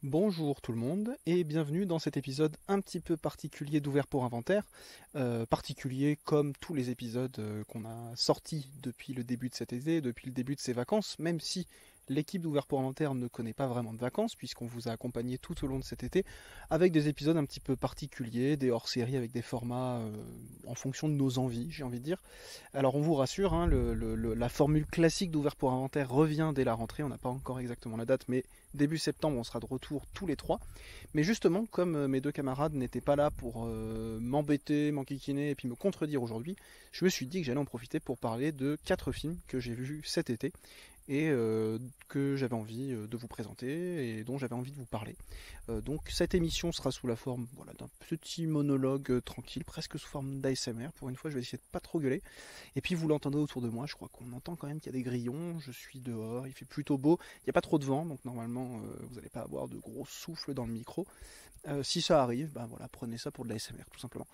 Bonjour tout le monde et bienvenue dans cet épisode un petit peu particulier d'Ouvert pour Inventaire. Particulier comme tous les épisodes qu'on a sortis depuis le début de cet été, depuis le début de ces vacances, même si l'équipe d'Ouvert pour Inventaire ne connaît pas vraiment de vacances puisqu'on vous a accompagné tout au long de cet été avec des épisodes un petit peu particuliers, des hors-séries avec des formats en fonction de nos envies, j'ai envie de dire. Alors on vous rassure, hein, la formule classique d'Ouvert pour Inventaire revient dès la rentrée, on n'a pas encore exactement la date, mais début septembre on sera de retour tous les trois. Mais justement, comme mes deux camarades n'étaient pas là pour m'embêter, m'enquiquiner et puis me contredire aujourd'hui, je me suis dit que j'allais en profiter pour parler de 4 films que j'ai vus cet été et que j'avais envie de vous présenter et dont j'avais envie de vous parler. Donc cette émission sera sous la forme d'un petit monologue tranquille, presque sous forme d'ASMR. Pour une fois, je vais essayer de pas trop gueuler. Et puis vous l'entendez autour de moi, je crois qu'on entend quand même qu'il y a des grillons, je suis dehors, il fait plutôt beau, il n'y a pas trop de vent, donc normalement vous n'allez pas avoir de gros souffles dans le micro. Si ça arrive, prenez ça pour de l'ASMR tout simplement.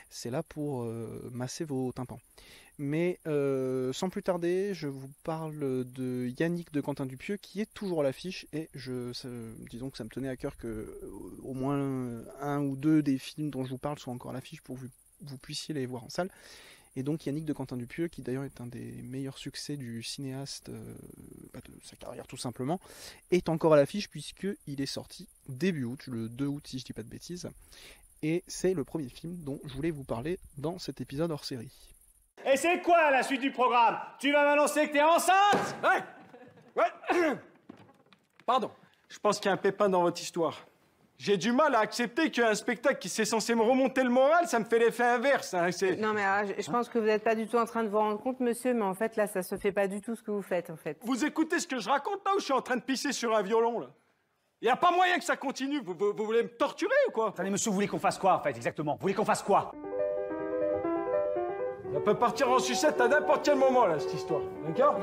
C'est là pour masser vos tympans. Mais sans plus tarder, je vous parle de Yannick de Quentin Dupieux qui est toujours à l'affiche et disons que ça me tenait à cœur que au moins un ou deux des films dont je vous parle soient encore à l'affiche pour que vous puissiez les voir en salle. Et donc Yannick de Quentin Dupieux, qui d'ailleurs est un des meilleurs succès du cinéaste de sa carrière tout simplement, est encore à l'affiche puisqu'il est sorti début août, le 2 août si je dis pas de bêtises. Et c'est le premier film dont je voulais vous parler dans cet épisode hors série. Et c'est quoi la suite du programme? Tu vas m'annoncer que t'es enceinte? Ouais. Pardon, je pense qu'il y a un pépin dans votre histoire. J'ai du mal à accepter qu'un spectacle qui s'est censé me remonter le moral, ça me fait l'effet inverse. Hein, Non mais je pense que vous n'êtes pas du tout en train de vous rendre compte, monsieur, mais en fait là, ça se fait pas du tout ce que vous faites en fait. Vous écoutez ce que je raconte là ou je suis en train de pisser sur un violon là? Il n'y a pas moyen que ça continue, vous voulez me torturer ou quoi? Attendez, monsieur, vous voulez qu'on fasse quoi en fait, exactement? Vous voulez qu'on fasse quoi? Ça peut partir en sucette à n'importe quel moment là, cette histoire, d'accord?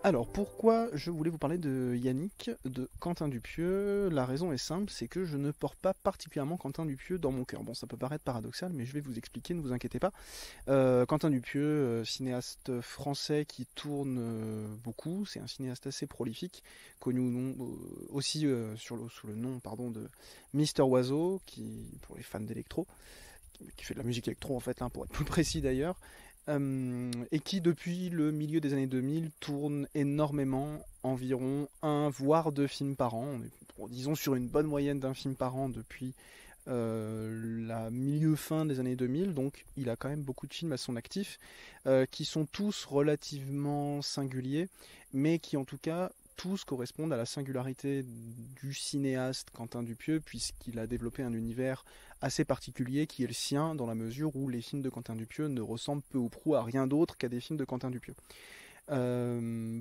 Alors pourquoi je voulais vous parler de Yannick de Quentin Dupieux? La raison est simple, c'est que je ne porte pas particulièrement Quentin Dupieux dans mon cœur. Bon, ça peut paraître paradoxal, mais je vais vous expliquer, ne vous inquiétez pas. Quentin Dupieux, cinéaste français qui tourne beaucoup, c'est un cinéaste assez prolifique, connu aussi sous le nom de Mister Oiseau, qui pour les fans d'électro, qui fait de la musique électro en fait, pour être plus précis d'ailleurs. Et qui depuis le milieu des années 2000 tourne énormément, environ un voire deux films par an. On est, disons, sur une bonne moyenne d'un film par an depuis la milieu-fin des années 2000, donc il a quand même beaucoup de films à son actif, qui sont tous relativement singuliers, mais qui en tout cas tous correspondent à la singularité du cinéaste Quentin Dupieux, puisqu'il a développé un univers assez particulier qui est le sien, dans la mesure où les films de Quentin Dupieux ne ressemblent peu ou prou à rien d'autre qu'à des films de Quentin Dupieux.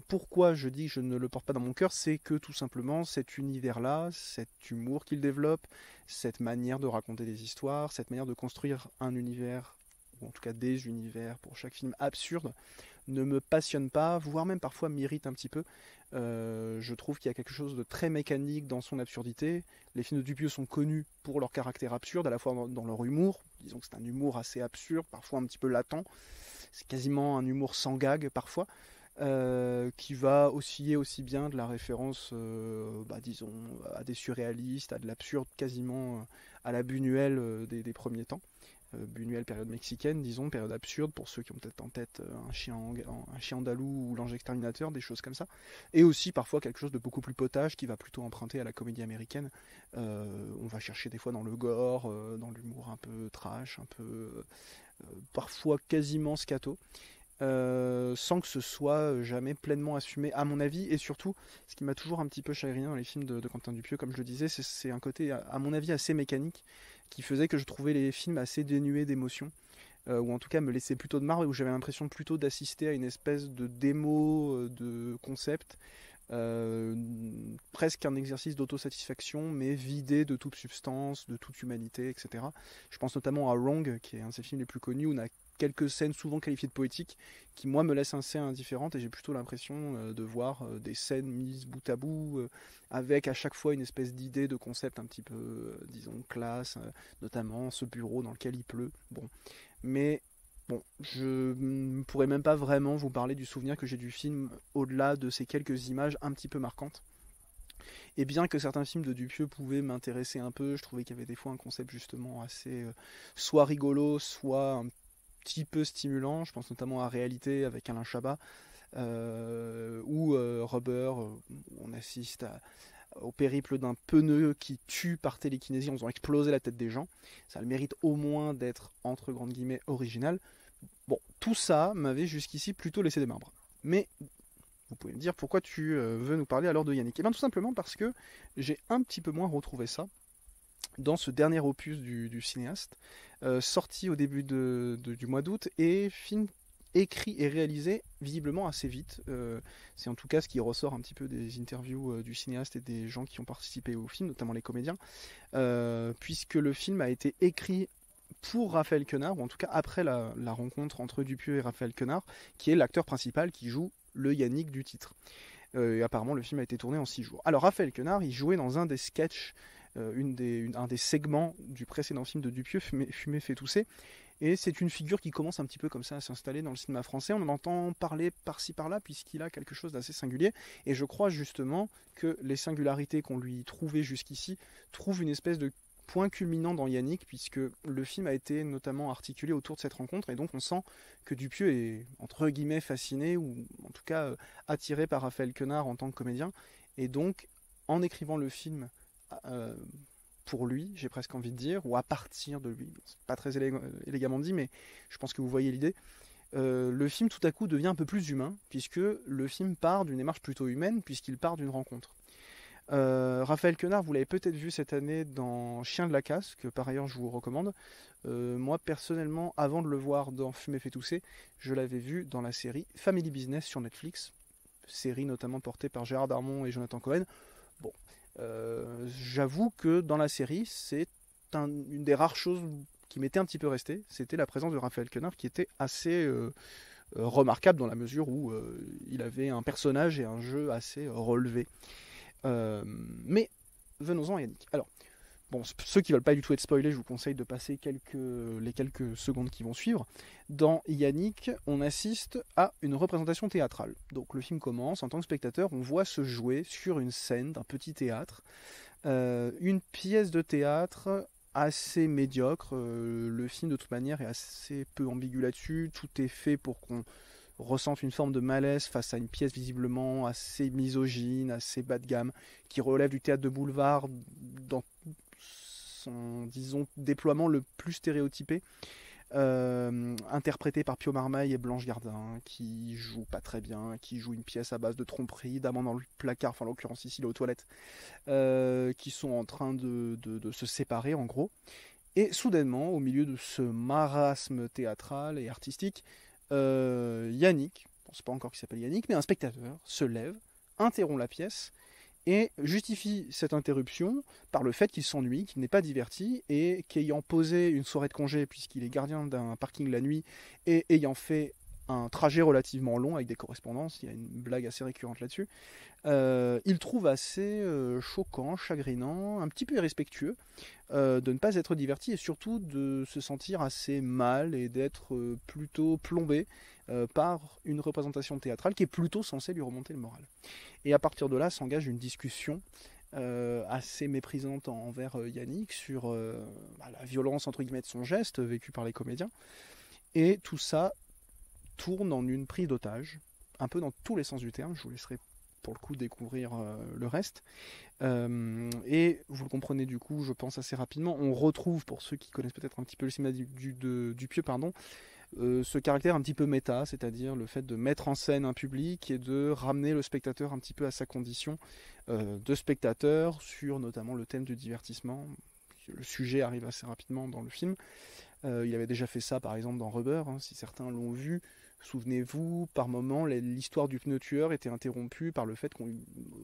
Pourquoi je dis que je ne le porte pas dans mon cœur, c'est que tout simplement cet univers-là, cet humour qu'il développe, cette manière de raconter des histoires, cette manière de construire un univers, ou en tout cas des univers pour chaque film absurde, ne me passionne pas, voire même parfois m'irrite un petit peu. Je trouve qu'il y a quelque chose de très mécanique dans son absurdité. Les films de Dupieux sont connus pour leur caractère absurde, à la fois dans leur humour. Disons que c'est un humour assez absurde, parfois un petit peu latent. C'est quasiment un humour sans gag parfois, qui va osciller aussi bien de la référence, disons, à des surréalistes, à de l'absurde quasiment à la Buñuel des premiers temps. Buñuel, période mexicaine, disons, période absurde, pour ceux qui ont peut-être en tête un chien andalou ou l'ange exterminateur, des choses comme ça. Et aussi parfois quelque chose de beaucoup plus potage qui va plutôt emprunter à la comédie américaine. On va chercher des fois dans le gore, dans l'humour un peu trash, un peu parfois quasiment scato. Sans que ce soit jamais pleinement assumé à mon avis, et surtout ce qui m'a toujours un petit peu chagriné dans les films de Quentin Dupieux, comme je le disais, c'est un côté à mon avis assez mécanique qui faisait que je trouvais les films assez dénués d'émotion, ou en tout cas me laissaient plutôt de marbre, et où j'avais l'impression plutôt d'assister à une espèce de démo de concept, presque un exercice d'autosatisfaction, mais vidé de toute substance, de toute humanité, etc. Je pense notamment à Wrong, qui est un de ses films les plus connus, où on a quelques scènes souvent qualifiées de poétiques, qui moi me laissent assez indifférente, et j'ai plutôt l'impression de voir des scènes mises bout à bout, avec à chaque fois une espèce d'idée de concept un petit peu, disons, classe, notamment ce bureau dans lequel il pleut. Bon, mais bon, je ne pourrais même pas vraiment vous parler du souvenir que j'ai du film au-delà de ces quelques images un petit peu marquantes. Et bien que certains films de Dupieux pouvaient m'intéresser un peu, je trouvais qu'il y avait des fois un concept justement assez soit rigolo, soit un petit peu stimulant. Je pense notamment à Réalité avec Alain Chabat, ou Rubber, on assiste au périple d'un pneeu qui tue par télékinésie en faisant exploser la tête des gens. Ça a le mérite au moins d'être, entre grandes guillemets, original. Bon, tout ça m'avait jusqu'ici plutôt laissé des marbres. Mais vous pouvez me dire pourquoi tu veux nous parler alors de Yannick. Et bien tout simplement parce que j'ai un petit peu moins retrouvé ça dans ce dernier opus du cinéaste, sorti au début du mois d'août, et film écrit et réalisé visiblement assez vite. C'est en tout cas ce qui ressort un petit peu des interviews du cinéaste et des gens qui ont participé au film, notamment les comédiens, puisque le film a été écrit pour Raphaël Quenard, ou en tout cas après la rencontre entre Dupieux et Raphaël Quenard, qui est l'acteur principal qui joue le Yannick du titre. Et apparemment le film a été tourné en 6 jours. Alors Raphaël Quenard, il jouait dans un des sketchs, un des segments du précédent film de Dupieux, Fumer fait tousser. Et c'est une figure qui commence un petit peu comme ça à s'installer dans le cinéma français. On en entend parler par-ci par-là, puisqu'il a quelque chose d'assez singulier. Et je crois justement que les singularités qu'on lui trouvait jusqu'ici trouvent une espèce de point culminant dans Yannick, puisque le film a été notamment articulé autour de cette rencontre. Et donc on sent que Dupieux est, entre guillemets, fasciné, ou en tout cas attiré par Raphaël Quenard en tant que comédien. Et donc, en écrivant le film pour lui, j'ai presque envie de dire, ou à partir de lui, c'est pas très élégamment dit, mais je pense que vous voyez l'idée, le film tout à coup devient un peu plus humain, puisque le film part d'une démarche plutôt humaine, puisqu'il part d'une rencontre. Raphaël Quenard, vous l'avez peut-être vu cette année dans Chien de la Casse, que par ailleurs je vous recommande. Moi personnellement, avant de le voir dans Fumer fait tousser, je l'avais vu dans la série Family Business sur Netflix, série notamment portée par Gérard Darmon et Jonathan Cohen. Bon, j'avoue que dans la série, c'est une des rares choses qui m'était un petit peu restée, c'était la présence de Raphaël Quenard, qui était assez remarquable dans la mesure où il avait un personnage et un jeu assez relevé. Mais venons-en à Yannick. Alors, bon, ceux qui ne veulent pas du tout être spoilés, je vous conseille de passer les quelques secondes qui vont suivre. Dans Yannick, on assiste à une représentation théâtrale. Donc le film commence, en tant que spectateur, on voit se jouer sur une scène d'un petit théâtre, une pièce de théâtre assez médiocre. Le film de toute manière est assez peu ambigu là-dessus. Tout est fait pour qu'on ressente une forme de malaise face à une pièce visiblement assez misogyne, assez bas de gamme, qui relève du théâtre de boulevard dans son, disons, déploiement le plus stéréotypé, interprété par Pio Marmaille et Blanche Gardin, qui jouent pas très bien, qui jouent une pièce à base de tromperie, d'amant dans le placard, enfin en l'occurrence ici il est aux toilettes, qui sont en train de se séparer en gros. Et soudainement, au milieu de ce marasme théâtral et artistique, Yannick, on ne sait pas encore qui s'appelle Yannick, mais un spectateur se lève, interrompt la pièce et justifie cette interruption par le fait qu'il s'ennuie, qu'il n'est pas diverti et qu'ayant posé une soirée de congé puisqu'il est gardien d'un parking la nuit et ayant fait un trajet relativement long avec des correspondances, il y a une blague assez récurrente là-dessus, il trouve assez choquant, chagrinant, un petit peu irrespectueux de ne pas être diverti et surtout de se sentir assez mal et d'être plutôt plombé par une représentation théâtrale qui est plutôt censée lui remonter le moral. Et à partir de là s'engage une discussion assez méprisante envers Yannick sur la violence entre guillemets de son geste vécu par les comédiens. Et tout ça tourne en une prise d'otage, un peu dans tous les sens du terme. Je vous laisserai pour le coup découvrir le reste. Et vous le comprenez du coup, je pense assez rapidement, on retrouve, pour ceux qui connaissent peut-être un petit peu le cinéma Dupieux, ce caractère un petit peu méta, c'est-à-dire le fait de mettre en scène un public et de ramener le spectateur un petit peu à sa condition de spectateur sur notamment le thème du divertissement. Le sujet arrive assez rapidement dans le film. Il avait déjà fait ça par exemple dans Rubber, si certains l'ont vu. Souvenez-vous, par moment, l'histoire du pneu tueur était interrompue par le fait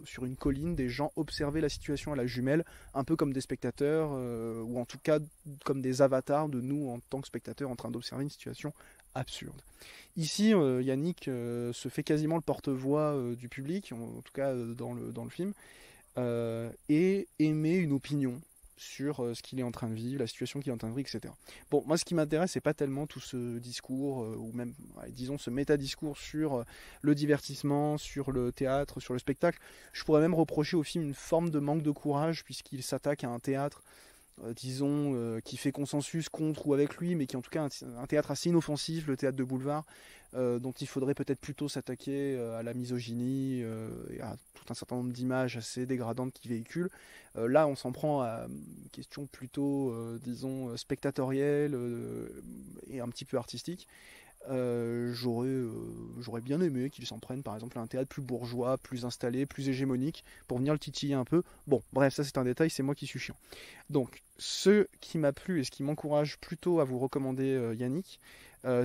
sur une colline, des gens observaient la situation à la jumelle, un peu comme des spectateurs, ou en tout cas comme des avatars de nous en tant que spectateurs en train d'observer une situation absurde. Ici, Yannick se fait quasiment le porte-voix du public, en tout cas dans le film, et émet une opinion sur ce qu'il est en train de vivre, la situation qu'il est en train de vivre, etc. Bon, moi ce qui m'intéresse, c'est pas tellement tout ce discours, ou même, disons, ce métadiscours sur le divertissement, sur le théâtre, sur le spectacle. Je pourrais même reprocher au film une forme de manque de courage, puisqu'il s'attaque à un théâtre, disons, qui fait consensus contre ou avec lui, mais qui est en tout cas un théâtre assez inoffensif, le théâtre de boulevard, dont il faudrait peut-être plutôt s'attaquer à la misogynie et à tout un certain nombre d'images assez dégradantes qu'il véhicule. Là, on s'en prend à une question plutôt, disons, spectatorielle et un petit peu artistique. J'aurais bien aimé qu'ils s'en prennent par exemple à un théâtre plus bourgeois, plus installé, plus hégémonique, pour venir le titiller un peu. Bon, bref, ça c'est un détail, c'est moi qui suis chiant. Donc, ce qui m'a plu et ce qui m'encourage plutôt à vous recommander Yannick,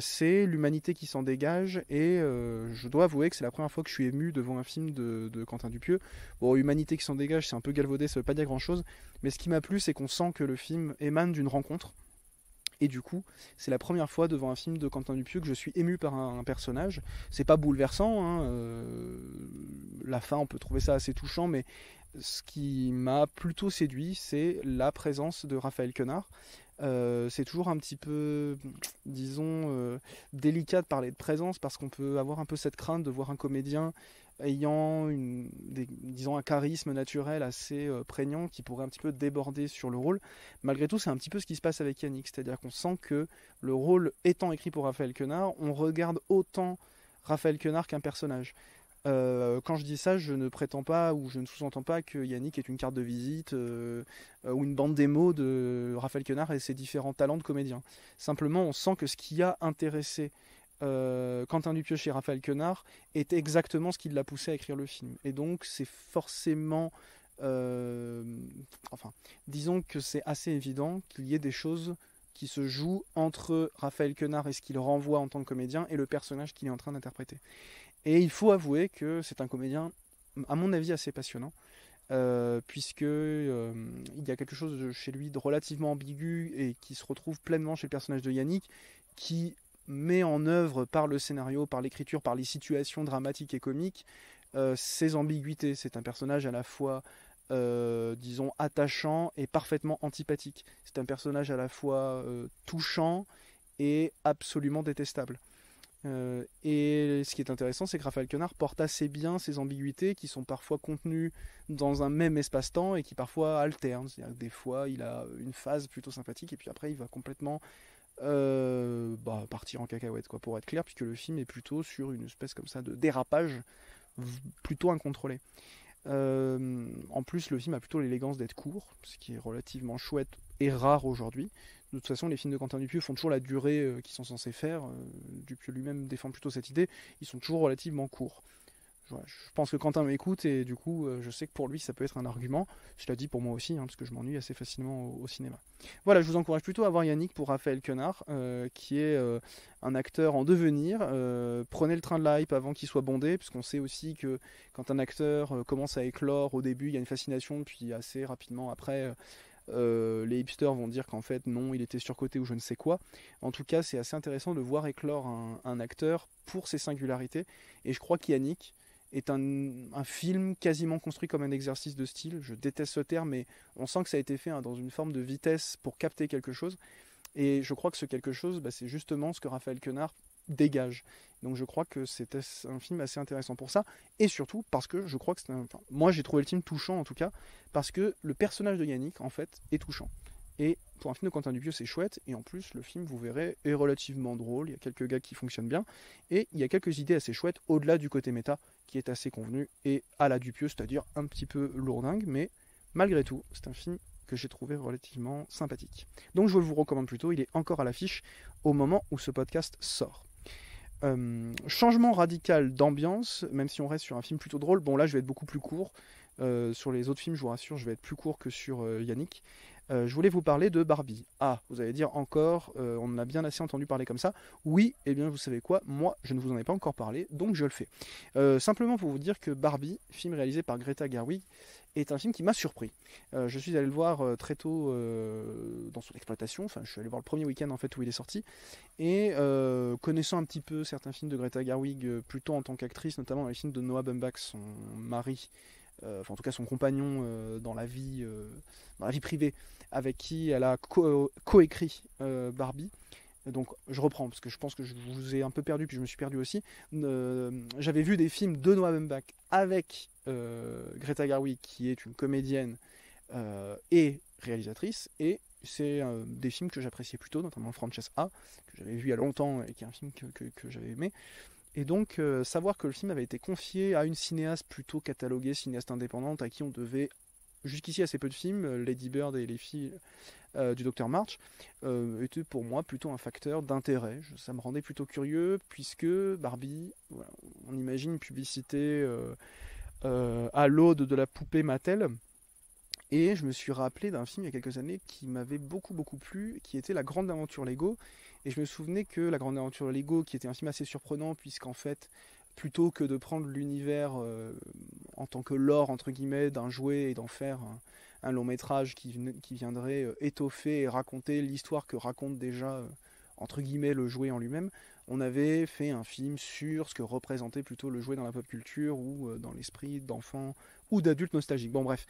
c'est l'humanité qui s'en dégage, et je dois avouer que c'est la première fois que je suis ému devant un film de Quentin Dupieux. Bon, humanité qui s'en dégage, c'est un peu galvaudé, ça veut pas dire grand chose, mais ce qui m'a plu, c'est qu'on sent que le film émane d'une rencontre. Et du coup, c'est la première fois devant un film de Quentin Dupieux que je suis ému par un personnage. C'est pas bouleversant, hein, la fin, on peut trouver ça assez touchant, mais ce qui m'a plutôt séduit, c'est la présence de Raphaël Quenard. C'est toujours un petit peu, disons, délicat de parler de présence, parce qu'on peut avoir un peu cette crainte de voir un comédien ayant disons un charisme naturel assez prégnant qui pourrait un petit peu déborder sur le rôle. Malgré tout, c'est un petit peu ce qui se passe avec Yannick, c'est-à-dire qu'on sent que le rôle étant écrit pour Raphaël Quenard, on regarde autant Raphaël Quenard qu'un personnage. Quand je dis ça, je ne prétends pas ou je ne sous-entends pas que Yannick est une carte de visite ou une bande démo de Raphaël Quenard et ses différents talents de comédien. Simplement, on sent que ce qui a intéressé Quentin Dupieux chez Raphaël Quenard est exactement ce qui l'a poussé à écrire le film. Et donc c'est forcément, disons que c'est assez évident qu'il y ait des choses qui se jouent entre Raphaël Quenard et ce qu'il renvoie en tant que comédien et le personnage qu'il est en train d'interpréter. Et il faut avouer que c'est un comédien, à mon avis, assez passionnant, puisque il y a quelque chose chez lui de relativement ambigu et qui se retrouve pleinement chez le personnage de Yannick, qui met en œuvre par le scénario, par l'écriture, par les situations dramatiques et comiques, ses ambiguïtés. C'est un personnage à la fois, disons, attachant et parfaitement antipathique. C'est un personnage à la fois touchant et absolument détestable. Et ce qui est intéressant, c'est que Raphaël Quenard porte assez bien ces ambiguïtés qui sont parfois contenues dans un même espace-temps et qui parfois alternent. C'est-à-dire que des fois, il a une phase plutôt sympathique et puis après, il va complètement partir en cacahuète, quoi, pour être clair, puisque le film est plutôt sur une espèce comme ça de dérapage plutôt incontrôlé. En plus, le film a plutôt l'élégance d'être court, ce qui est relativement chouette et rare aujourd'hui. De toute façon, les films de Quentin Dupieux font toujours la durée qu'ils sont censés faire. Dupieux lui-même défend plutôt cette idée. Ils sont toujours relativement courts. Je pense que Quentin m'écoute et du coup, je sais que pour lui, ça peut être un argument. Je l'ai dit pour moi aussi, parce que je m'ennuie assez facilement au cinéma. Voilà, je vous encourage plutôt à voir Yannick pour Raphaël Quenard, qui est un acteur en devenir. Prenez le train de la hype avant qu'il soit bondé, puisqu'on sait aussi que quand un acteur commence à éclore, au début, il y a une fascination, puis assez rapidement après... les hipsters vont dire qu'en fait non, il était surcoté ou je ne sais quoi. En tout cas, c'est assez intéressant de voir éclore un acteur pour ses singularités, et je crois qu'Yannick est un film quasiment construit comme un exercice de style. Je déteste ce terme, mais on sent que ça a été fait dans une forme de vitesse pour capter quelque chose, et je crois que ce quelque chose, c'est justement ce que Raphaël Quenard dégage. Donc je crois que c'était un film assez intéressant pour ça, et surtout parce que je crois que moi j'ai trouvé le film touchant en tout cas, parce que le personnage de Yannick en fait est touchant. Et pour un film de Quentin Dupieux, c'est chouette, et en plus le film, vous verrez, est relativement drôle, il y a quelques gags qui fonctionnent bien, et il y a quelques idées assez chouettes, au-delà du côté méta, qui est assez convenu, et à la Dupieux, c'est-à-dire un petit peu lourdingue, mais malgré tout, c'est un film que j'ai trouvé relativement sympathique. Donc je vous le recommande plutôt, il est encore à l'affiche au moment où ce podcast sort. Changement radical d'ambiance, même si on reste sur un film plutôt drôle. Bon, là je vais être beaucoup plus court. Sur les autres films, je vous rassure, je vais être plus court que sur Yannick. Je voulais vous parler de Barbie. Ah, vous allez dire encore, on en a bien assez entendu parler comme ça. Oui, eh bien vous savez quoi, moi je ne vous en ai pas encore parlé, donc je le fais. Simplement pour vous dire que Barbie, film réalisé par Greta Gerwig, est un film qui m'a surpris. Je suis allé le voir très tôt dans son exploitation, enfin je suis allé voir le premier week-end en fait où il est sorti, et connaissant un petit peu certains films de Greta Gerwig, plutôt en tant qu'actrice, notamment dans les films de Noah Baumbach, son mari, enfin en tout cas son compagnon dans la vie privée, avec qui elle a coécrit Barbie. Donc je reprends parce que je pense que je vous ai un peu perdu, puis je me suis perdu aussi. J'avais vu des films de Noah Baumbach avec Greta Gerwig, qui est une comédienne et réalisatrice, et c'est des films que j'appréciais plutôt, notamment Francesca, que j'avais vu il y a longtemps et qui est un film que j'avais aimé. Et donc savoir que le film avait été confié à une cinéaste plutôt cataloguée, cinéaste indépendante, à qui on devait jusqu'ici assez peu de films, Lady Bird et les filles du Dr March, était pour moi plutôt un facteur d'intérêt. Ça me rendait plutôt curieux, puisque Barbie, voilà, on imagine une publicité à l'aude de la poupée Mattel. Et je me suis rappelé d'un film il y a quelques années qui m'avait beaucoup plu, qui était La Grande Aventure Lego. Et je me souvenais que La Grande Aventure Lego, qui était un film assez surprenant, puisqu'en fait, plutôt que de prendre l'univers en tant que lore, entre guillemets, d'un jouet et d'en faire un long métrage qui viendrait étoffer et raconter l'histoire que raconte déjà, entre guillemets, le jouet en lui-même, on avait fait un film sur ce que représentait plutôt le jouet dans la pop culture ou dans l'esprit d'enfants ou d'adultes nostalgiques. Bon bref,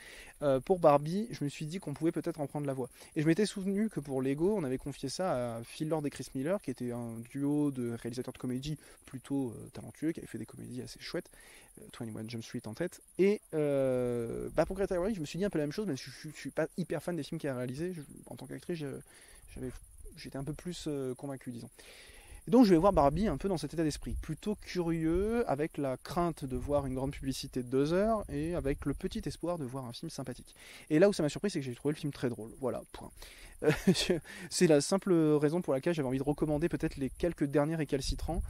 pour Barbie, je me suis dit qu'on pouvait peut-être en prendre la voix. Et je m'étais souvenu que pour Lego, on avait confié ça à Phil Lord et Chris Miller, qui était un duo de réalisateurs de comédie plutôt talentueux, qui avait fait des comédies assez chouettes, 21 Jump Street en tête. Et pour Greta Gerwig, je me suis dit un peu la même chose, mais je suis pas hyper fan des films qu'elle a réalisés. En tant qu'actrice, j'étais un peu plus convaincu, disons. Et donc je vais voir Barbie un peu dans cet état d'esprit, plutôt curieux, avec la crainte de voir une grande publicité de 2 heures, et avec le petit espoir de voir un film sympathique. Et là où ça m'a surpris, c'est que j'ai trouvé le film très drôle. Voilà, point. C'est la simple raison pour laquelle j'avais envie de recommander peut-être les quelques derniers récalcitrants,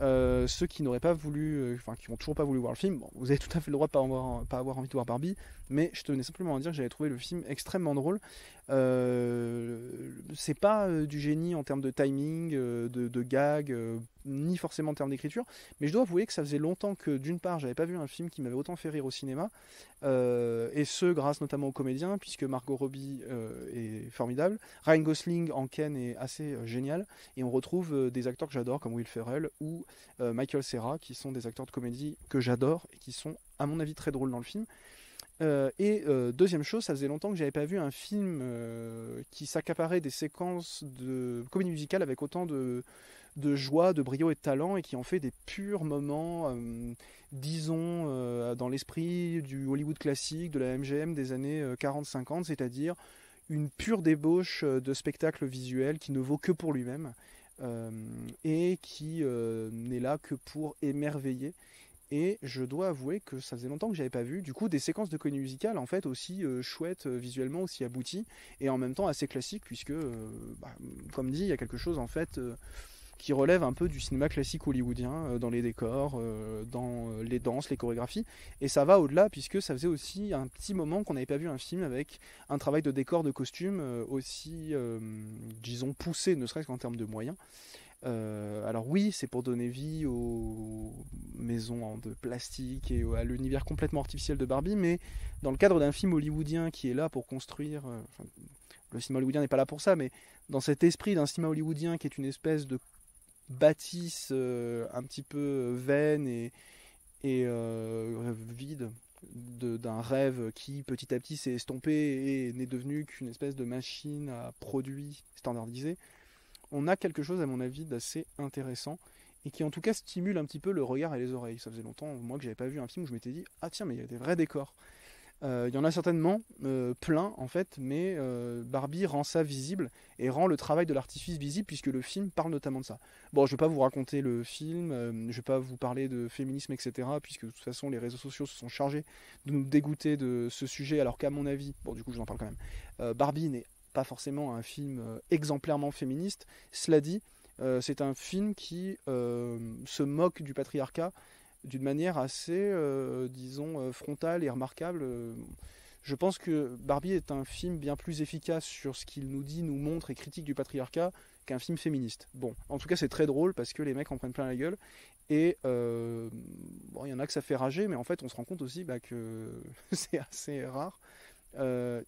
ceux qui n'auraient pas voulu, qui n'ont toujours pas voulu voir le film. Bon, vous avez tout à fait le droit de pas avoir envie de voir Barbie, mais je tenais simplement à dire que j'avais trouvé le film extrêmement drôle. C'est pas du génie en termes de timing, de gag, ni forcément en termes d'écriture, mais je dois avouer que ça faisait longtemps que d'une part j'avais pas vu un film qui m'avait autant fait rire au cinéma, et ce grâce notamment aux comédiens, puisque Margot Robbie est formidable, Ryan Gosling en Ken est assez génial, et on retrouve des acteurs que j'adore comme Will Ferrell ou Michael Cera, qui sont des acteurs de comédie que j'adore et qui sont à mon avis très drôles dans le film. Deuxième chose, ça faisait longtemps que j'avais pas vu un film qui s'accaparait des séquences de comédie musicale avec autant de joie, de brio et de talent, et qui en fait des purs moments, disons, dans l'esprit du Hollywood classique, de la MGM des années 40-50, c'est-à-dire une pure débauche de spectacle visuel qui ne vaut que pour lui-même, et qui n'est là que pour émerveiller. Et je dois avouer que ça faisait longtemps que j'avais pas vu du coup des séquences de comédie musicale en fait aussi chouettes visuellement, aussi abouties, et en même temps assez classiques, puisque comme dit, il y a quelque chose en fait qui relève un peu du cinéma classique hollywoodien, dans les décors, dans les danses, les chorégraphies, et ça va au-delà, puisque ça faisait aussi un petit moment qu'on n'avait pas vu un film avec un travail de décor, de costume aussi disons poussé, ne serait-ce qu'en termes de moyens. Alors oui, c'est pour donner vie aux maisons de plastique et à l'univers complètement artificiel de Barbie, mais dans le cadre d'un film hollywoodien qui est là pour construire... le cinéma hollywoodien n'est pas là pour ça, mais dans cet esprit d'un cinéma hollywoodien qui est une espèce de bâtisse un petit peu vaine et vide, d'un rêve qui petit à petit s'est estompé et n'est devenu qu'une espèce de machine à produits standardisés, on a quelque chose à mon avis d'assez intéressant et qui en tout cas stimule un petit peu le regard et les oreilles. Ça faisait longtemps moi que j'avais pas vu un film où je m'étais dit ah tiens, mais il y a des vrais décors. Il y en a certainement plein en fait, mais Barbie rend ça visible et rend le travail de l'artifice visible, puisque le film parle notamment de ça. Bon, je vais pas vous raconter le film, je vais pas vous parler de féminisme, etc., puisque de toute façon les réseaux sociaux se sont chargés de nous dégoûter de ce sujet, alors qu'à mon avis, bon du coup je vous en parle quand même, Barbie n'est pas forcément un film exemplairement féministe. Cela dit, c'est un film qui se moque du patriarcat d'une manière assez, disons, frontale et remarquable. Je pense que Barbie est un film bien plus efficace sur ce qu'il nous dit, nous montre et critique du patriarcat qu'un film féministe. Bon, en tout cas c'est très drôle parce que les mecs en prennent plein la gueule, et bon, il y en a que ça fait rager, mais en fait on se rend compte aussi que c'est assez rare,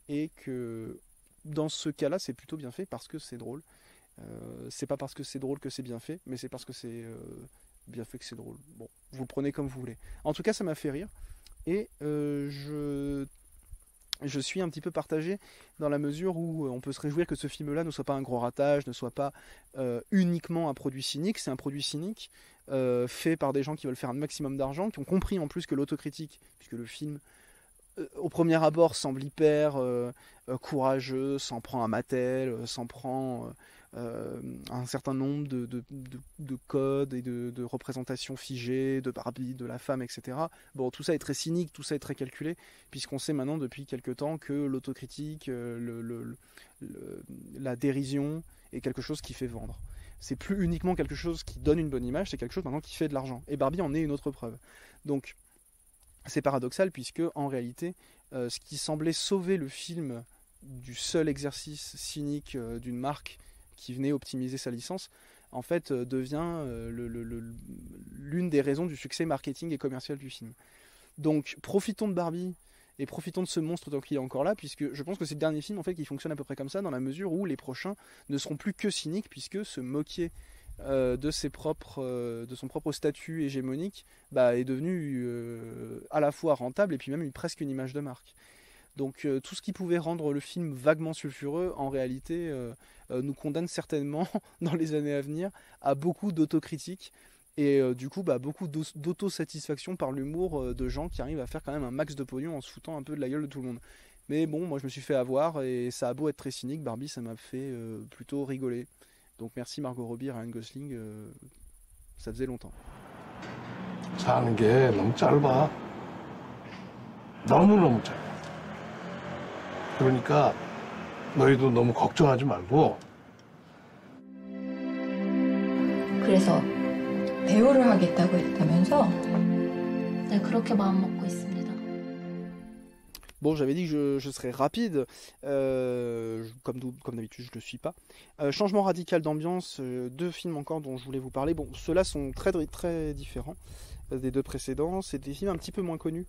et que dans ce cas-là c'est plutôt bien fait parce que c'est drôle. C'est pas parce que c'est drôle que c'est bien fait, mais c'est parce que c'est bien fait que c'est drôle. Bon, vous le prenez comme vous voulez. En tout cas, ça m'a fait rire. et je suis un petit peu partagé dans la mesure où on peut se réjouir que ce film-là ne soit pas un gros ratage, ne soit pas uniquement un produit cynique. C'est un produit cynique fait par des gens qui veulent faire un maximum d'argent, qui ont compris en plus que l'autocritique, puisque le film au premier abord semble hyper courageux, s'en prend à Mattel, s'en prend un certain nombre de codes et de représentations figées, de Barbie, de la femme, etc. Bon, tout ça est très cynique, tout ça est très calculé, puisqu'on sait maintenant depuis quelque temps que l'autocritique, la dérision est quelque chose qui fait vendre. C'est plus uniquement quelque chose qui donne une bonne image, c'est quelque chose maintenant qui fait de l'argent. Et Barbie en est une autre preuve. Donc, c'est paradoxal puisque en réalité, ce qui semblait sauver le film du seul exercice cynique d'une marque qui venait optimiser sa licence, en fait devient l'une des raisons du succès marketing et commercial du film. Donc profitons de Barbie et profitons de ce monstre tant qu'il est encore là, puisque je pense que c'est le dernier film en fait qui fonctionne à peu près comme ça, dans la mesure où les prochains ne seront plus que cyniques, puisque se moquer de son propre statut hégémonique est devenu à la fois rentable et puis même presque une image de marque. Donc tout ce qui pouvait rendre le film vaguement sulfureux, en réalité, nous condamne certainement dans les années à venir à beaucoup d'autocritique et du coup beaucoup d'autosatisfaction par l'humour de gens qui arrivent à faire quand même un max de pognon en se foutant un peu de la gueule de tout le monde. Mais bon, moi je me suis fait avoir et ça a beau être très cynique, Barbie ça m'a fait plutôt rigoler. Donc merci Margot Robbie et Ryan Gosling, ça faisait longtemps. 사는 게 너무 짧아. 너무너무 짧아. 그러니까 너희도 너무 걱정하지 말고. 그래서 배우를 하겠다고 했다면서? 네, 그렇게 마음먹고 있습니다. Bon, j'avais dit que je serais rapide, comme d'habitude je ne le suis pas. Changement radical d'ambiance, deux films encore dont je voulais vous parler. Bon, ceux-là sont très, très différents des deux précédents. C'est des films un petit peu moins connus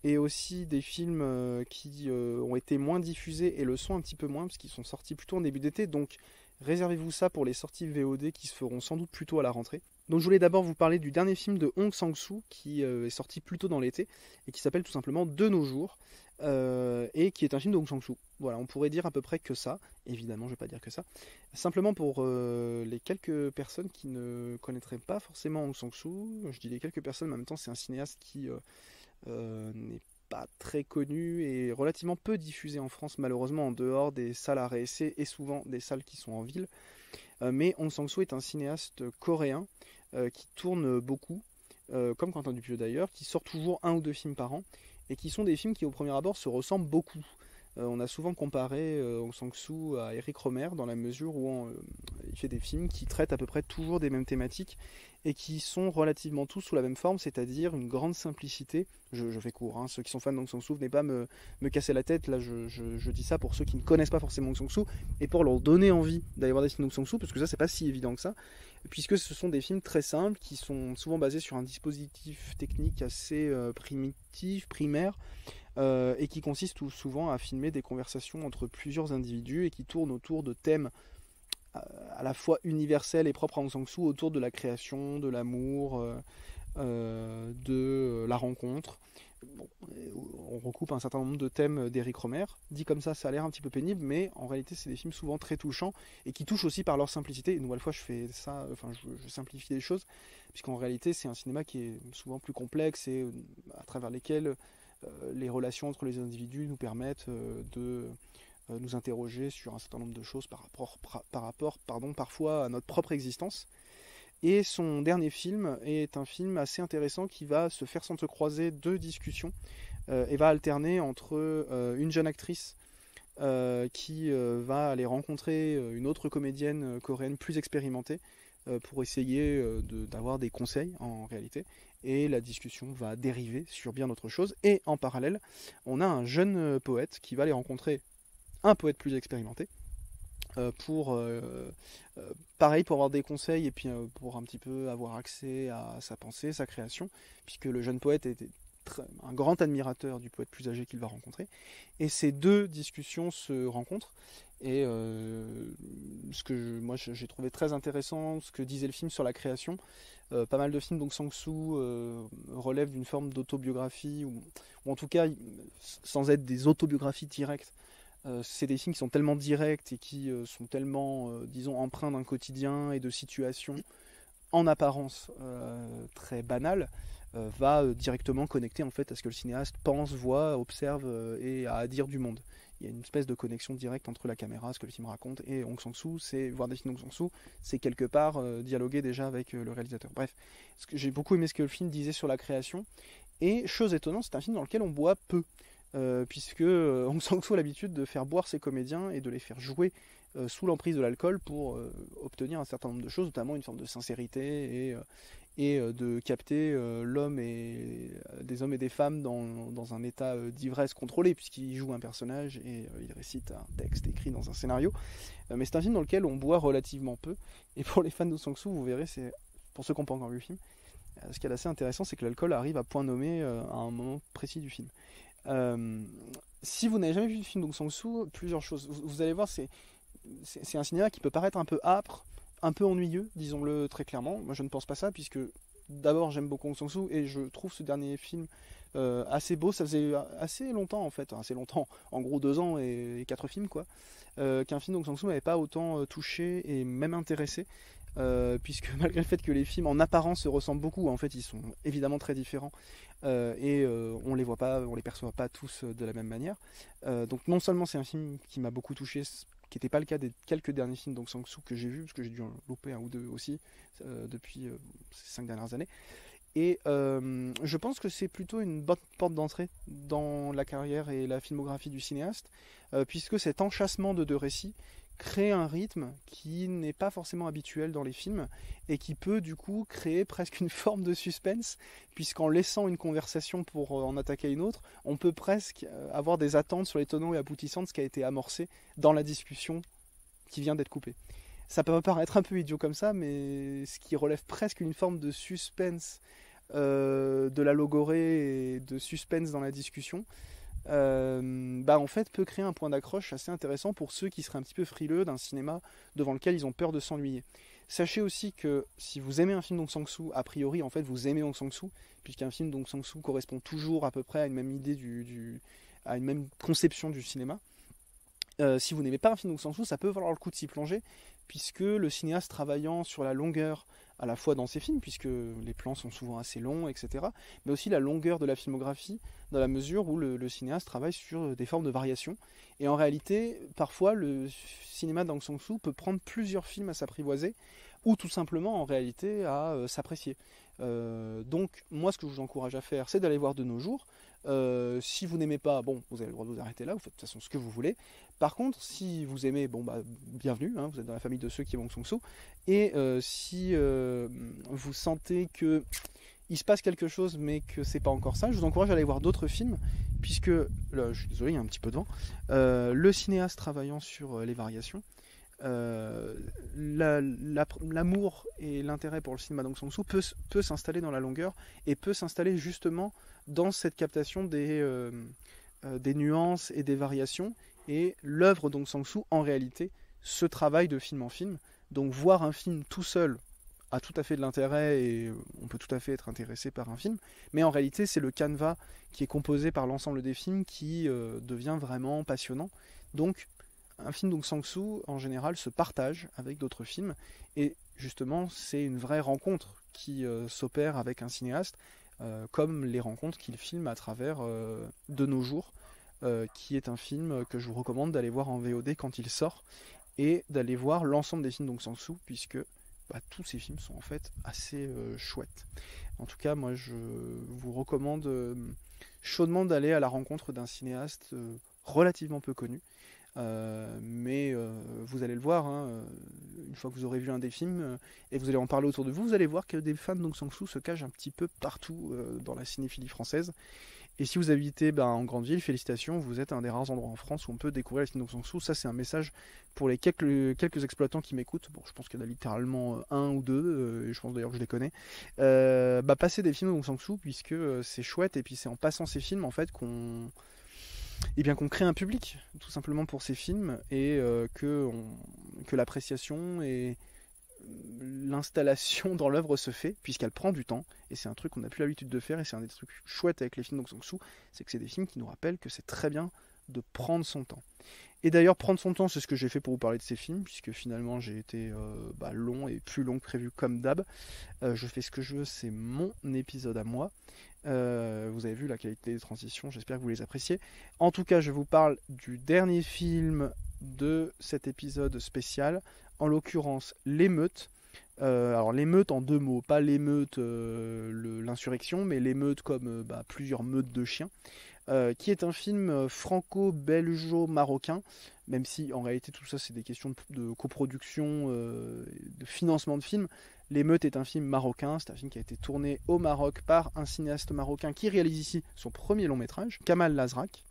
et aussi des films qui ont été moins diffusés et le sont un petit peu moins parce qu'ils sont sortis plutôt en début d'été. Donc réservez-vous ça pour les sorties VOD qui se feront sans doute plutôt à la rentrée. Donc je voulais d'abord vous parler du dernier film de Hong Sang-soo qui est sorti plus tôt dans l'été et qui s'appelle tout simplement De nos jours. Et qui est un film de Hong Sang-soo. Voilà, on pourrait dire à peu près que ça. Évidemment, je ne vais pas dire que ça. Simplement pour les quelques personnes qui ne connaîtraient pas forcément Hong Sang-soo, je dis les quelques personnes, mais en même temps, c'est un cinéaste qui n'est pas très connu et relativement peu diffusé en France, malheureusement, en dehors des salles à réessai et souvent des salles qui sont en ville. Mais Hong Sang-soo est un cinéaste coréen qui tourne beaucoup, comme Quentin Dupieux d'ailleurs, qui sort toujours 1 ou 2 films par an, et qui sont des films qui au premier abord se ressemblent beaucoup. On a souvent comparé Hong Sang-soo à Eric Romer dans la mesure où il fait des films qui traitent à peu près toujours des mêmes thématiques et qui sont relativement tous sous la même forme, c'est-à-dire une grande simplicité. Je fais court, hein. Ceux qui sont fans d'Hong Sang-soo, venez pas me casser la tête, là je dis ça pour ceux qui ne connaissent pas forcément Hong Sang-soo et pour leur donner envie d'aller voir des films d'Hong Sang-soo, parce que ça c'est pas si évident que ça, puisque ce sont des films très simples qui sont souvent basés sur un dispositif technique assez primitif, primaire, et qui consiste tout souvent à filmer des conversations entre plusieurs individus et qui tournent autour de thèmes à la fois universels et propres à Hong Sang-soo, autour de la création, de l'amour, de la rencontre. Bon, on recoupe un certain nombre de thèmes d'Eric Romer. Dit comme ça a l'air un petit peu pénible, mais en réalité c'est des films souvent très touchants et qui touchent aussi par leur simplicité. Une nouvelle fois je simplifie les choses, puisqu'en réalité c'est un cinéma qui est souvent plus complexe et à travers lesquels les relations entre les individus nous permettent de nous interroger sur un certain nombre de choses par rapport parfois à notre propre existence. Et son dernier film est un film assez intéressant qui va se faire s'entrecroiser 2 discussions et va alterner entre une jeune actrice qui va aller rencontrer une autre comédienne coréenne plus expérimentée pour essayer d'avoir des conseils en réalité. Et la discussion va dériver sur bien autre chose. Et en parallèle, on a un jeune poète qui va aller rencontrer un poète plus expérimenté pour avoir des conseils et puis pour un petit peu avoir accès à sa pensée, sa création, puisque le jeune poète était un grand admirateur du poète plus âgé qu'il va rencontrer. Et ces 2 discussions se rencontrent Et moi j'ai trouvé très intéressant ce que disait le film sur la création. Pas mal de films d'Aung San Suu relèvent d'une forme d'autobiographie, ou en tout cas, sans être des autobiographies directes, c'est des films qui sont tellement directs et qui sont tellement, disons, empreints d'un quotidien et de situations en apparence très banales, va directement connecter en fait à ce que le cinéaste pense, voit, observe et a à dire du monde. Il y a une espèce de connexion directe entre la caméra, ce que le film raconte, et Aung San Suu. C'est voir des films d'Aung San Suu, c'est quelque part dialoguer déjà avec le réalisateur. Bref, j'ai beaucoup aimé ce que le film disait sur la création. Et chose étonnante, c'est un film dans lequel on boit peu, puisque Aung San Suu a l'habitude de faire boire ses comédiens et de les faire jouer sous l'emprise de l'alcool pour obtenir un certain nombre de choses, notamment une forme de sincérité et de capter l'homme et des hommes et des femmes dans un état d'ivresse contrôlé, puisqu'il joue un personnage et il récite un texte écrit dans un scénario. Mais c'est un film dans lequel on boit relativement peu. Et pour les fans d'Aung San Suu, vous verrez, c'est pour ceux qui n'ont pas encore vu le film, ce qui est assez intéressant, c'est que l'alcool arrive à point nommé à un moment précis du film. Si vous n'avez jamais vu le film d'Aung San Suu, plusieurs choses. Vous allez voir, c'est un cinéma qui peut paraître un peu âpre, un peu ennuyeux, disons-le très clairement. Moi, je ne pense pas ça, puisque d'abord, j'aime beaucoup Aung San Suu et je trouve ce dernier film assez beau. Ça faisait assez longtemps, en fait, assez longtemps, en gros 2 ans et 4 films, quoi, qu'un film d'Aung San Suu m'avait pas autant touché et même intéressé. Puisque malgré le fait que les films en apparence se ressemblent beaucoup, en fait ils sont évidemment très différents et on les voit pas, on les perçoit pas tous de la même manière. Donc non seulement c'est un film qui m'a beaucoup touché, ce qui n'était pas le cas des quelques derniers films d'Aung San Suu que j'ai vus, parce que j'ai dû en louper un ou deux aussi depuis ces 5 dernières années. Et je pense que c'est plutôt une bonne porte d'entrée dans la carrière et la filmographie du cinéaste, puisque cet enchâssement de 2 récits crée un rythme qui n'est pas forcément habituel dans les films et qui peut du coup créer presque une forme de suspense, puisqu'en laissant une conversation pour en attaquer une autre, on peut presque avoir des attentes sur les tenants et aboutissants de ce qui a été amorcé dans la discussion qui vient d'être coupée. Ça peut paraître un peu idiot comme ça, mais ce qui relève presque d'une forme de suspense, de la logorée et de suspense dans la discussion, en fait peut créer un point d'accroche assez intéressant pour ceux qui seraient un petit peu frileux d'un cinéma devant lequel ils ont peur de s'ennuyer. Sachez aussi que si vous aimez un film d'Aung San Suu, a priori en fait vous aimez Aung San Suu, puisqu'un film d'Aung San Suu correspond toujours à peu près à une même idée à une même conception du cinéma. Si vous n'aimez pas un film d'Aung San Suu, ça peut valoir le coup de s'y plonger, puisque le cinéaste travaillant sur la longueur à la fois dans ses films, puisque les plans sont souvent assez longs, etc., mais aussi la longueur de la filmographie, dans la mesure où le cinéaste travaille sur des formes de variation. Et en réalité, parfois, le cinéma d'Aung San Suu peut prendre plusieurs films à s'apprivoiser, ou tout simplement, en réalité, à s'apprécier. Donc, moi, ce que je vous encourage à faire, c'est d'aller voir De nos jours. Si vous n'aimez pas, bon, vous avez le droit de vous arrêter là, vous faites de toute façon ce que vous voulez. Par contre, si vous aimez, bienvenue, hein, vous êtes dans la famille de ceux qui aiment Aung San Suu. Et si vous sentez que il se passe quelque chose, mais que c'est pas encore ça, je vous encourage à aller voir d'autres films, puisque, là, je suis désolé, il y a un petit peu de vent, le cinéaste travaillant sur les variations, l'amour et l'intérêt pour le cinéma d'Aung San Suu peut s'installer dans la longueur et peut s'installer justement dans cette captation des nuances et des variations. Et l'œuvre d'Aung San Suu, en réalité, se travaille de film en film. Donc voir un film tout seul a tout à fait de l'intérêt et on peut tout à fait être intéressé par un film. Mais en réalité, c'est le canevas qui est composé par l'ensemble des films qui devient vraiment passionnant. Donc un film d'Aung San Suu, en général, se partage avec d'autres films. Et justement, c'est une vraie rencontre qui s'opère avec un cinéaste, comme les rencontres qu'il filme à travers De nos jours, qui est un film que je vous recommande d'aller voir en VOD quand il sort, et d'aller voir l'ensemble des films d'Aung San Suu, puisque tous ces films sont en fait assez chouettes. En tout cas, moi je vous recommande chaudement d'aller à la rencontre d'un cinéaste relativement peu connu, mais vous allez le voir, hein, une fois que vous aurez vu un des films et vous allez en parler autour de vous, vous allez voir que des fans d'Aung San Suu se cachent un petit peu partout dans la cinéphilie française. Et si vous habitez en grande ville, félicitations, vous êtes un des rares endroits en France où on peut découvrir les films d'Aung San Suu. Ça, c'est un message pour les quelques exploitants qui m'écoutent. Bon, je pense qu'il y en a littéralement un ou deux, et je pense d'ailleurs que je les connais. Passez des films d'Aung San Suu, puisque c'est chouette, et puis c'est en passant ces films en fait qu'on eh bien qu'on crée un public tout simplement pour ces films et que l'appréciation et l'installation dans l'œuvre se fait puisqu'elle prend du temps et c'est un truc qu'on n'a plus l'habitude de faire et c'est un des trucs chouettes avec les films d'Aung San-soo, c'est que c'est des films qui nous rappellent que c'est très bien de prendre son temps. Et d'ailleurs prendre son temps, c'est ce que j'ai fait pour vous parler de ces films puisque finalement j'ai été long et plus long que prévu comme d'hab. Je fais ce que je veux, c'est mon épisode à moi. Vous avez vu la qualité des transitions, j'espère que vous les appréciez. En tout cas, je vous parle du dernier film de cet épisode spécial, en l'occurrence L'émeute. Alors l'émeute en 2 mots, pas l'émeute, l'insurrection, mais l'émeute comme plusieurs meutes de chiens, qui est un film franco-belgeo-marocain, même si en réalité tout ça c'est des questions de coproduction, de financement de films. L'émeute est un film marocain, c'est un film qui a été tourné au Maroc par un cinéaste marocain qui réalise ici son premier long métrage, Kamal Lazrak,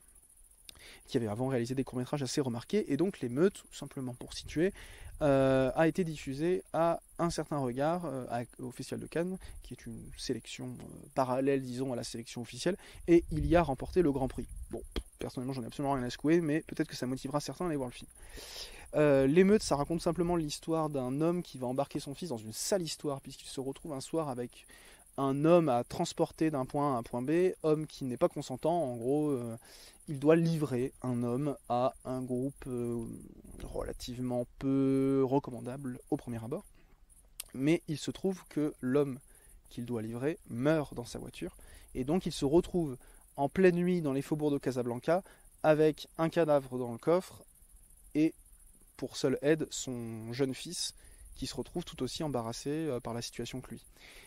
qui avait avant réalisé des courts-métrages assez remarqués, et donc L'émeute, tout simplement pour situer, a été diffusé à Un certain regard au Festival de Cannes, qui est une sélection parallèle, disons, à la sélection officielle, et il y a remporté le Grand Prix. Bon, personnellement, j'en ai absolument rien à secouer, mais peut-être que ça motivera certains à aller voir le film. L'émeute, ça raconte simplement l'histoire d'un homme qui va embarquer son fils dans une sale histoire, puisqu'il se retrouve un soir avec un homme à transporter d'un point A à un point B, homme qui n'est pas consentant, en gros, il doit livrer un homme à un groupe relativement peu recommandable au premier abord. Mais il se trouve que l'homme qu'il doit livrer meurt dans sa voiture, et donc il se retrouve en pleine nuit dans les faubourgs de Casablanca, avec un cadavre dans le coffre, et pour seule aide, son jeune fils, qui se retrouve tout aussi embarrassé par la situation que lui.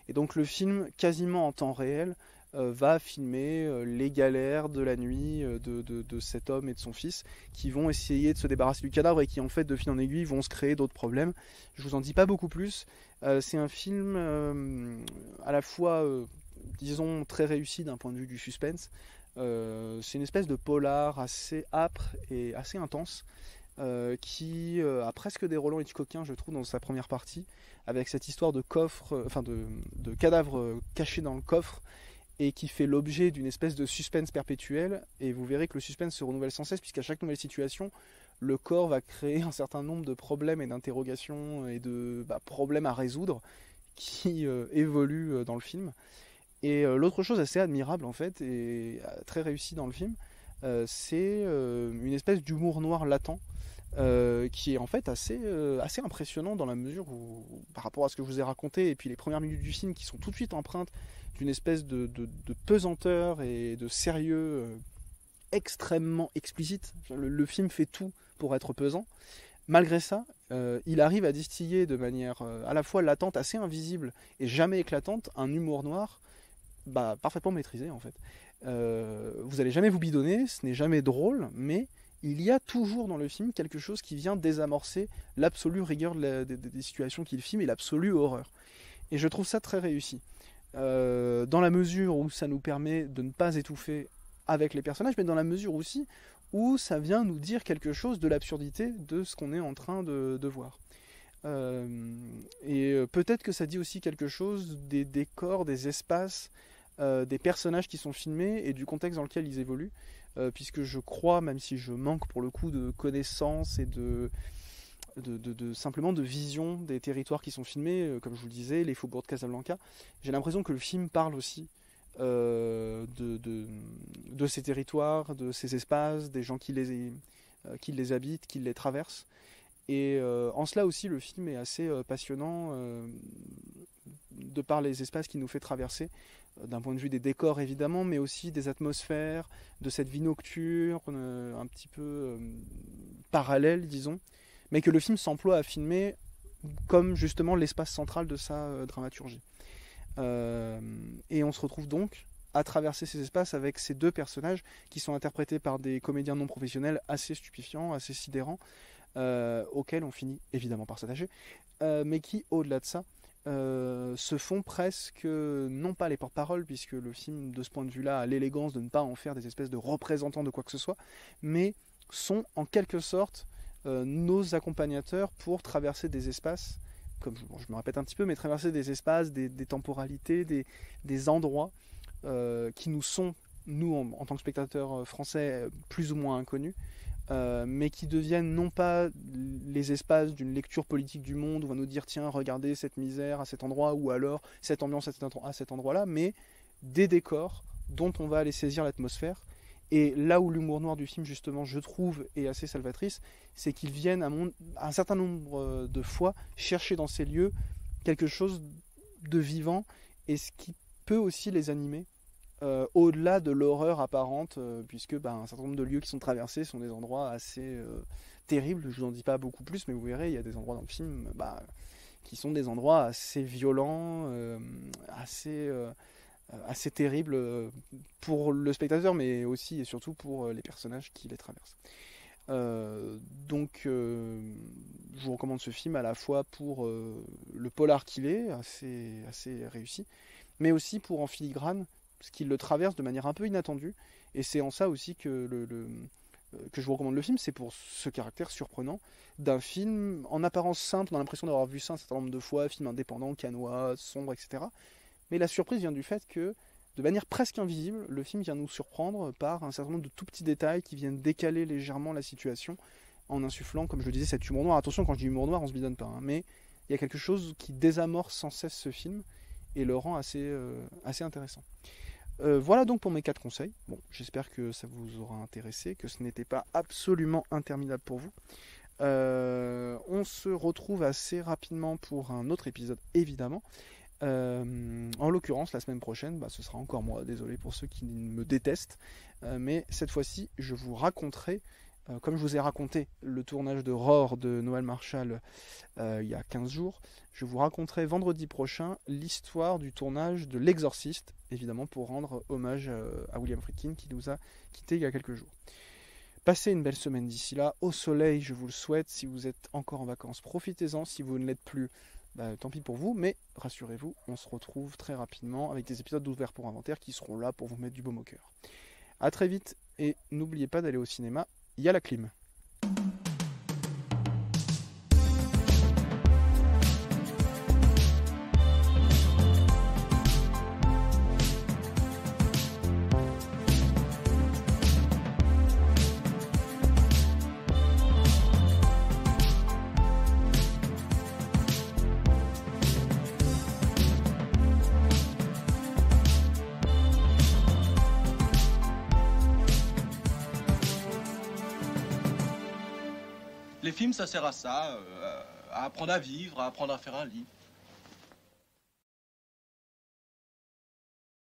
Et donc le film, quasiment en temps réel, va filmer les galères de la nuit de cet homme et de son fils, qui vont essayer de se débarrasser du cadavre et qui en fait, de fil en aiguille, vont se créer d'autres problèmes. Je vous en dis pas beaucoup plus. C'est un film à la fois, disons, très réussi d'un point de vue du suspense. C'est une espèce de polar assez âpre et assez intense, qui a presque des relents Hitchcockiens, je trouve, dans sa première partie, avec cette histoire de coffre, de cadavre caché dans le coffre, et qui fait l'objet d'une espèce de suspense perpétuel. Et vous verrez que le suspense se renouvelle sans cesse, puisqu'à chaque nouvelle situation, le corps va créer un certain nombre de problèmes et d'interrogations et de problèmes à résoudre qui évoluent dans le film. Et l'autre chose assez admirable en fait, et très réussie dans le film, c'est une espèce d'humour noir latent, qui est en fait assez impressionnant dans la mesure où, par rapport à ce que je vous ai raconté, et puis les premières minutes du film qui sont tout de suite empreintes d'une espèce de pesanteur et de sérieux extrêmement explicite. Le film fait tout pour être pesant. Malgré ça, il arrive à distiller de manière à la fois latente, assez invisible et jamais éclatante, un humour noir parfaitement maîtrisé en fait. Vous allez jamais vous bidonner, ce n'est jamais drôle, mais il y a toujours dans le film quelque chose qui vient désamorcer l'absolue rigueur des situations qu'il filme et l'absolue horreur. Et je trouve ça très réussi. Dans la mesure où ça nous permet de ne pas étouffer avec les personnages, mais dans la mesure aussi où ça vient nous dire quelque chose de l'absurdité de ce qu'on est en train de voir. Et peut-être que ça dit aussi quelque chose des décors, des espaces, des personnages qui sont filmés et du contexte dans lequel ils évoluent, puisque je crois, même si je manque pour le coup de connaissances et simplement de vision des territoires qui sont filmés, comme je vous le disais, les faubourgs de Casablanca, j'ai l'impression que le film parle aussi de ces territoires, de ces espaces, des gens qui les habitent, qui les traversent. Et en cela aussi, le film est assez passionnant, de par les espaces qu'il nous fait traverser, d'un point de vue des décors évidemment, mais aussi des atmosphères, de cette vie nocturne, un petit peu parallèle, disons, mais que le film s'emploie à filmer comme justement l'espace central de sa dramaturgie. Et on se retrouve donc à traverser ces espaces avec ces deux personnages qui sont interprétés par des comédiens non professionnels assez stupéfiants, assez sidérants, auxquels on finit évidemment par s'attacher, mais qui, au-delà de ça, se font presque, non pas les porte-paroles, puisque le film, de ce point de vue-là, a l'élégance de ne pas en faire des espèces de représentants de quoi que ce soit, mais sont en quelque sorte nos accompagnateurs pour traverser des espaces, comme je me répète un petit peu, mais traverser des espaces, des temporalités, des endroits qui nous sont nous, en tant que spectateurs français, plus ou moins inconnus, mais qui deviennent non pas les espaces d'une lecture politique du monde où on va nous dire tiens, regardez cette misère à cet endroit, ou alors cette ambiance à cet endroit-là, mais des décors dont on va aller saisir l'atmosphère. Et là où l'humour noir du film, justement, je trouve, est assez salvatrice, c'est qu'ils viennent à un certain nombre de fois chercher dans ces lieux quelque chose de vivant, et ce qui peut aussi les animer, au-delà de l'horreur apparente, puisque un certain nombre de lieux qui sont traversés sont des endroits assez terribles. Je vous en dis pas beaucoup plus, mais vous verrez, il y a des endroits dans le film qui sont des endroits assez violents, assez terribles pour le spectateur, mais aussi et surtout pour les personnages qui les traversent. Donc je vous recommande ce film à la fois pour le polar qu'il est, assez réussi, mais aussi pour en filigrane, parce qu'il le traverse de manière un peu inattendue, et c'est en ça aussi que je vous recommande le film, c'est pour ce caractère surprenant d'un film en apparence simple, on a l'impression d'avoir vu ça un certain nombre de fois, film indépendant, canois, sombre, etc. Mais la surprise vient du fait que, de manière presque invisible, le film vient nous surprendre par un certain nombre de tout petits détails qui viennent décaler légèrement la situation en insufflant, comme je le disais, cet humour noir. Attention, quand je dis humour noir, on se bidonne pas, hein, mais il y a quelque chose qui désamorce sans cesse ce film et le rend assez intéressant. Voilà donc pour mes 4 conseils. Bon, j'espère que ça vous aura intéressé, que ce n'était pas absolument interminable pour vous. On se retrouve assez rapidement pour un autre épisode, évidemment. En l'occurrence, la semaine prochaine, ce sera encore moi, désolé pour ceux qui me détestent, mais cette fois-ci, je vous raconterai, comme je vous ai raconté le tournage de Roar de Noël Marshall il y a 15 jours, je vous raconterai vendredi prochain l'histoire du tournage de L'Exorciste, évidemment pour rendre hommage à William Friedkin qui nous a quittés il y a quelques jours. Passez une belle semaine d'ici là, au soleil, je vous le souhaite. Si vous êtes encore en vacances, profitez-en. Si vous ne l'êtes plus, tant pis pour vous, mais rassurez-vous, on se retrouve très rapidement avec des épisodes d'Ouvert pour Inventaire qui seront là pour vous mettre du baume au cœur. A très vite, et n'oubliez pas d'aller au cinéma, il y a la clim. Les films, ça sert à ça, à apprendre à vivre, à apprendre à faire un lit.